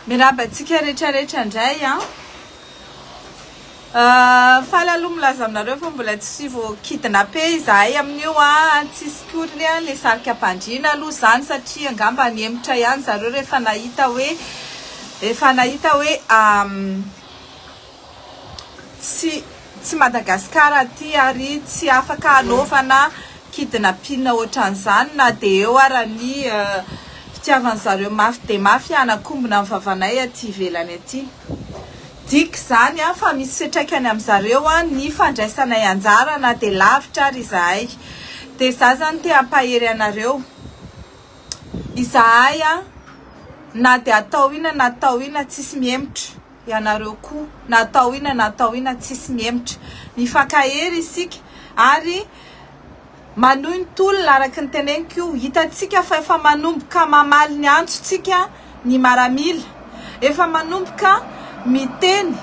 Mirabatsika rehetrarehetra indray fahalalao milaza aminareo fa mbola tsy voakidina be izahay amin'io tsisy koriny le sarika pandriana aloha zany satria angamba niemitra ihany zareo rehefa nahita hoe tsy Madagasikara aty ary tsy afaka anaovana kidina pilina ohatran'izany na dia eo ara ny fitiavan zareo mafy dia mafy anakombona amin'ny vavanay aty ivelany aty. Dik zany fa misy fiantraikany amin'zareo ny fandraisanay anjara na dia lavitra ary izahay. Dia za zany te hampahery anareo. Izahay na dia atao ina tsisy miemotra. Ianareo koa natao ina tsisy miemotra. Mifankahery isika ary manohy ny tolona araka ny teneniko hitatsika fa efa manomboka mamaly ny antsotsika ny maramila. Efa manomboka miteny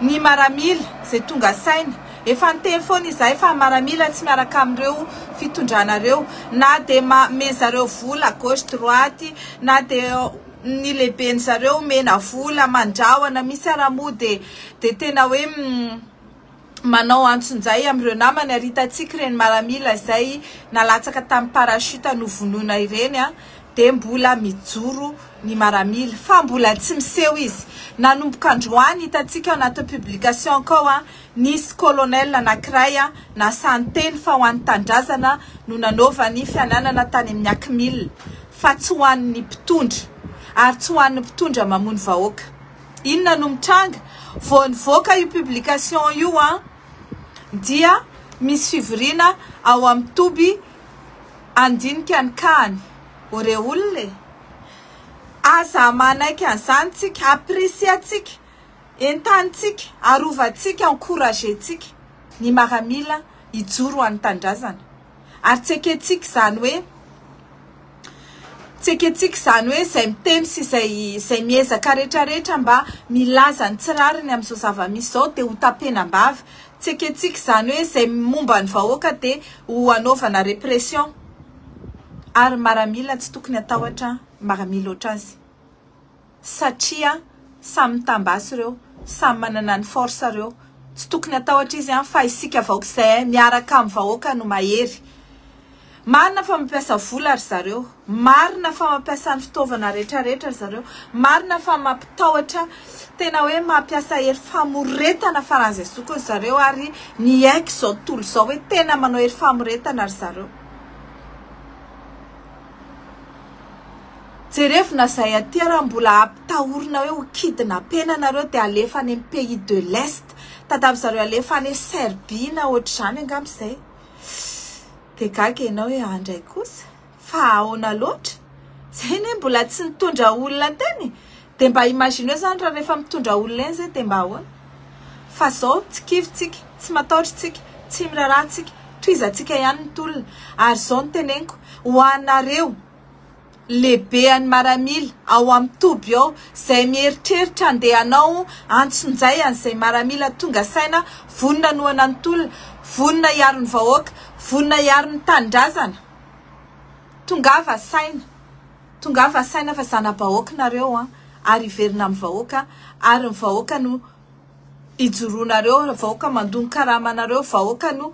ny maramila zay tonga saina. Efa niteny foana izahay fa maramila tsy miaraka amin'ireo fitondranareo na dia mezareo vola gauche droite na dia ny lehibe zareo mena vola mandrahona misy aramody dia tena hoe manao antsonjay amin'ireo namany ary hitatsika ireny maramila izay nalatsaka tamin'ny parachute novonoina ireny dia mbola mijoro ny maramila fa mbola tsy miseho izy. Nanomboka androany hitatsika anaty publication koa nisy colonel anankiray nasanteny fa ho an'ny tandrazana no nanaovany fiananana tany amin'ny Akimila fa tsy ho an'ny mpitondra ary tsy ho an'ny mpitondra mamono vahoaka. Inona no mitranga vao nivoaka io publication io dia misy fivoriana ao amin'ny toby andinika ny kahany ore olona aza manaiky an'izany tsika apresiatsika entantsika arovantsika encouragentsika ny maramila hijoro an'ny tandrazana ary tseketsika zany hoe zay miteny sy zay miezaka rehetrarehetra mba milaza ny tsirariny amin'izao zava-misy zao dia ho tapenam-bava. Tseketsika zany hoe zay momba ny vahoaka dia ho anaovana repression ary maramila tsy tokony atahotra maramila oatra azy satria samy mitambasy ireo samy manana ny force ireo tsy tokony atahotra izy fa isika vahoaka izay miaraka amin'ny vahoaka no mahery. Marina fa mampiasa vola ry zareo, marina fa mampiasa ny fitaovana rehetrarehetra ry zareo, marina fa mampitahotra tena hoe mampiasa hery famoretana faran'izay soko ry zareo ary ny haiko izao tontolo izao hoe tena manao hery famoretana ry zareo. Jerevina zay aty raha mbola ampitahorina hoe ho kidina pena nareo dia alefa any amin'ny pays de l'Est. Tadavy zareo alefa any Serbie na ohatr'izany angamba izay. Dia gaga ianao hoe andray kosa fa ahoana loatra zay ne mbola tsy nitondra olona teny dia mba imagine zany raha rehefa mitondra olona eny zay dia mba ahoana fa zao tsy kivitsika tsy matahotritsika tsy mirarahantsika toizantsika ihany ny tolona ary zao ny teneniko ho anareo lehibe any maramila ao amin'ny toby ao zay mieritreritra andehanao antsonjay an'izay maramila tonga saina vonona nohana ny tolona vonona hiaro ny vahoaka vonona hiaro ny tandrazana tongava saina fa zana-bahoaka nareo ary iverina amin'ny vahoaka ary ny vahoaka no ijoroanareo vahoaka mandony karamanareo vahoaka no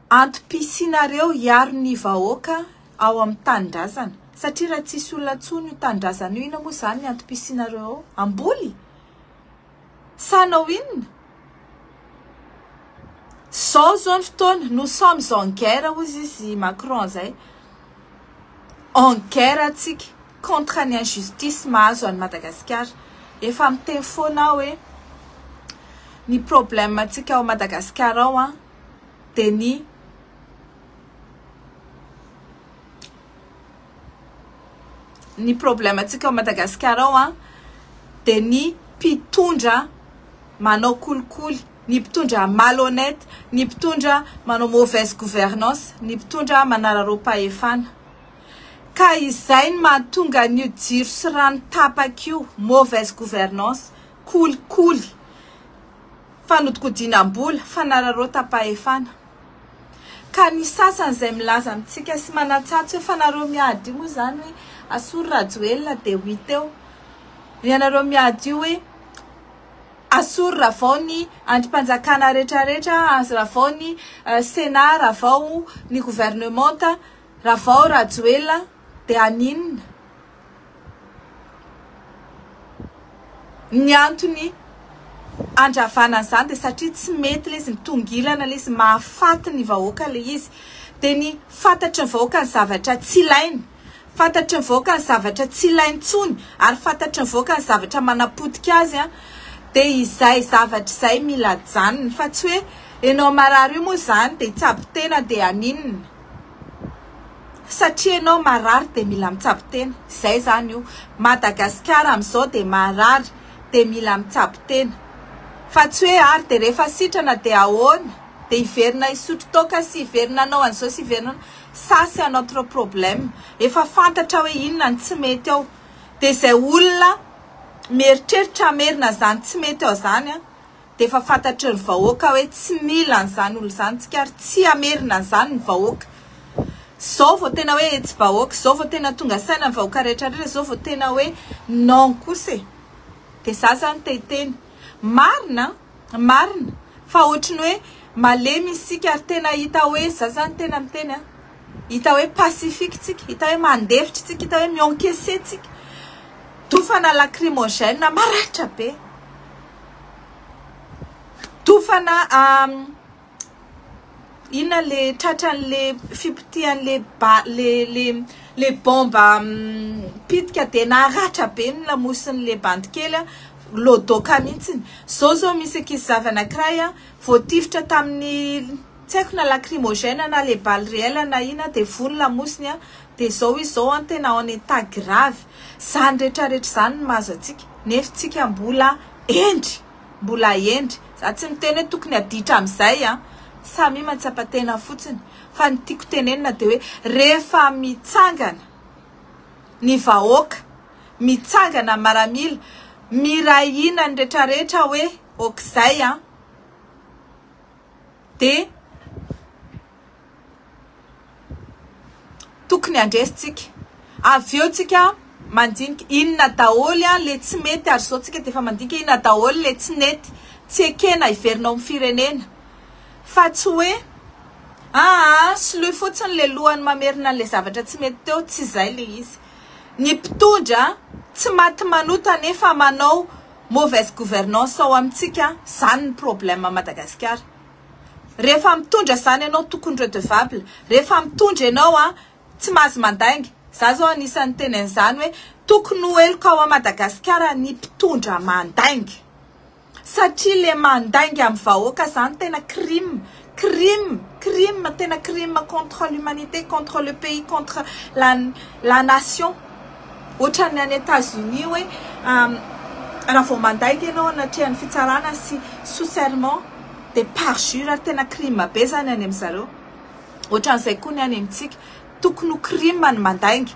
antom-pisinareo hiaro ny vahoaka ao amin'ny tandrazana satria raha tsisy olona tsony io tandrazana io ina moa zany ny antom-pisinareo ao amboly sanao inona zao zao ny fotoana nous sommes en guerre hozy izy Macron zay en guerre atsika contre ny injustice mahazo any Madagasikara. Efa miteny foana hoe ny problème atsika ao Madagasikara ao dia ny problème atsika ao Madagasikara ao dia ny mpitondra manao kolikoly, ny mpitondra malhonnête, ny mpitondra manao mauvaise gouvernance, ny mpitondra manararaoam-pahefana. Ka izay ny mahatonga ny jiro sy rano tapaka io mauvaise gouvernance, kolikoly, fanodikodianam-bola, fanararaotam-pahefana. Ka ny sasany izay milaza amintsika sy manatsatso hoe fanarao miady moa zany hoe Asoro Rajoelina dia 8 eo ianareo miady io hoe asory raha vao ny andrim-panjakana rehetrarehetra raha vao ny Sénat raha vao ny gouvernementa raha vao Rajoelina dia aninona ny antony andravana an'izany dia satria tsy mety le izy mitongilana le izy mahafaty ny vahoaka le izy dia ny fantatry ny vahoaka ny zavatra tsy ilainy fantatry ny vahoaka ny zavatra tsy ilaintsony ary fantatry ny vahoaka ny zavatra manapotika azy dia izay zavatra izay mila janony fa tsy hoe ianao marary io moa izany dia hitsabo tena dia aninona satria ianao marary dia mila mitsabo tena izay zany io Madagasikara amin'izao dia marary dia mila mitsabo tena fa tsy hoe ary dia rehefa sitrana dia ahoana dia hiverina isotro toka sy hiverina anao an'izao sy hiverina ça c'est notre problème efa fantatra hoe inona ny tsy mety ao dia izay olona mieritreritra merina zany tsy mety ao zany dia efa fantatry ny vahoaka hoe tsy mila an'izany olo zany tsika ary tsy amerina an'izany ny vahoaka zao vao tena hoe etsy vahoaka zao vao tena tonga saina ny vahoaka rehetrarehetra zao vao tena hoe non kosa dia za zany tehiteny marina fa ohatriny hoe malemy isika ary tena hita hoe za zany tena miteny hita hoe pacifique tsika hita hoe mandefitra tsika hita hoe mionkese tsika tofana lacrymogène maratra be tofana inona le tratran'le fipitian'le le bomba pitika dia naratra be ny lamosin'le bandy kely lodoka mihitsiny zao misy ankizy zavy anankiray voatifitra tamin'ny tsy haiko na lacrymogène na le balle réelle na ina dia vony lamosiny dia zao izao tena en état grave zany rehetrarehetra zany ny mahazo atsika nefa tsika mbola endry za tsy miteny hoe tokony aditra amin'izay samy matsapa-tena fotsiny fa ny tiako tenenina dia hoe rehefa mitsangana ny vahoaka mitsangana maramila mirahina ny rehetrarehetra hoe okizay dia tokony andresitsika avy eo tsika mandinika inona daholy le tsy mety ary zao tsika dia efa mandinika inona daholy le tsy nety tsy ekena hiverinao amin'ny firenena fa tsy hoe soloy fotsiny le lohany mamerina le zavatra tsy mety teo tsy izay le izy ny mpitondra tsy maty manota nefa manao mauvaise gouvernance ao amintsika zany ny problème Madagasikara rehefa mitondra zany ianao tokony redevable rehefa mitondra ianao tsy mahazo mandainga za zao anisan'ny tenen'izany hoe tokony ho eloko ao Madagasikara ny mpitondra mandainga satria le mandainga amin'ny vahoaka zany tena crime tena crime contre l'humanité contre le pays contre la nation ohatran'ny any États-Unis hoe raha vao mandainga ianao anatrehan'ny fitsarana sy sous serment dia parjure tena crime be zany any amin'izareo ohatran'izay koa ny any amintsika tokony ho crime ny mandainga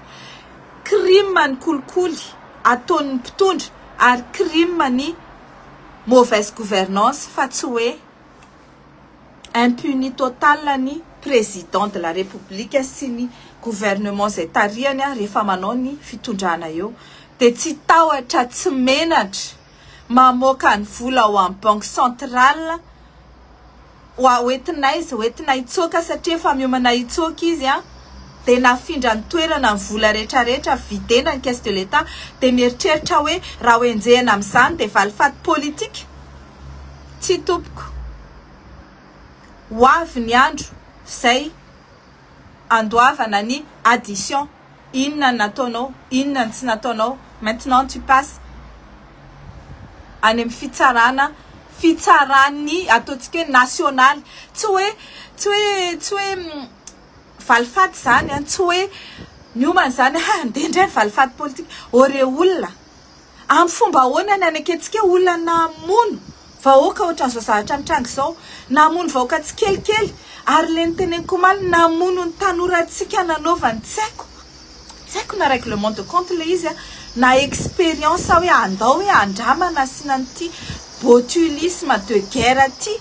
crime ny kolikoly ataon'ny mpitondra ary crime ny mauvaise gouvernance fa tsy hoe impuni total ny président de la république sy ny gouvernement zay tarihany rehefa manao ny fitondrana eo dia tsy tahotra tsy menatra mamoaka ny vola ao amin'ny banque centrale hoentina hitsoaka satria efa miomana hitsoaka izy dia nafindra ny toerana ny vola rehetrarehetra videna ny caisse de l'État dia mieritreritra hoe raha hoenjehana amin'izany dia valifaty politika tsy tompoko ho avy ny andro izay andoavana ny addition inona ny nataonao inona ny tsy nataonao maintenant tu passes any amin'ny fitsarany ataontsika hoe national tsy hoe valifaty zany tsy hoe miomana zany ndendray valifaty politika ore olona amin'ny fomba ahoana ny anaketsika olona namono vahoaka ohatran'izao zavatra mitrango izao namono vahoaka tsy kelikely ary le niteneniko omaly namono ny tanorantsika nanaovany tsy haiko na règlement de compte le izy na expérience hoe andao hoe andramana sy nan'ity botulisme de guerre ty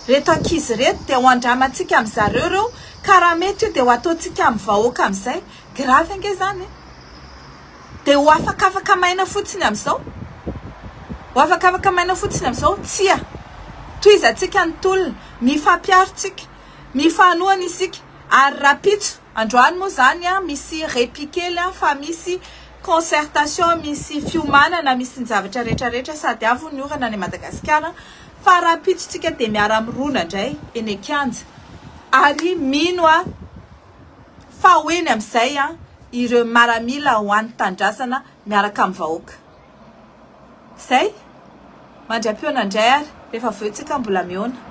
reto ankizy reto dia ho andramantsika amin'izareo reo karaha mety io dia ho ataontsika amin'ny vahoaka amin'izay grave ange zany dia ho afakafaka maina fotsiny amin'izao Ho afaka maina fotsiny am'izao tsia toizatsika ny tolona mifampiaritsika mifanohana isika ary rapitso androany moa zany misy répikely fa misy concertation misy fiomanana misy ny zavatra rehetrarehetra sady avo ny orana any Madagasikara fa rapitsotsika de miara mirona indray eny Kianja ary mino fa hoeny am'izay ireo maramila ho an'ny tandrasana miaraka amin'ny vahoaka zay mandram-piona indray ary rehefa voetsika mbola miona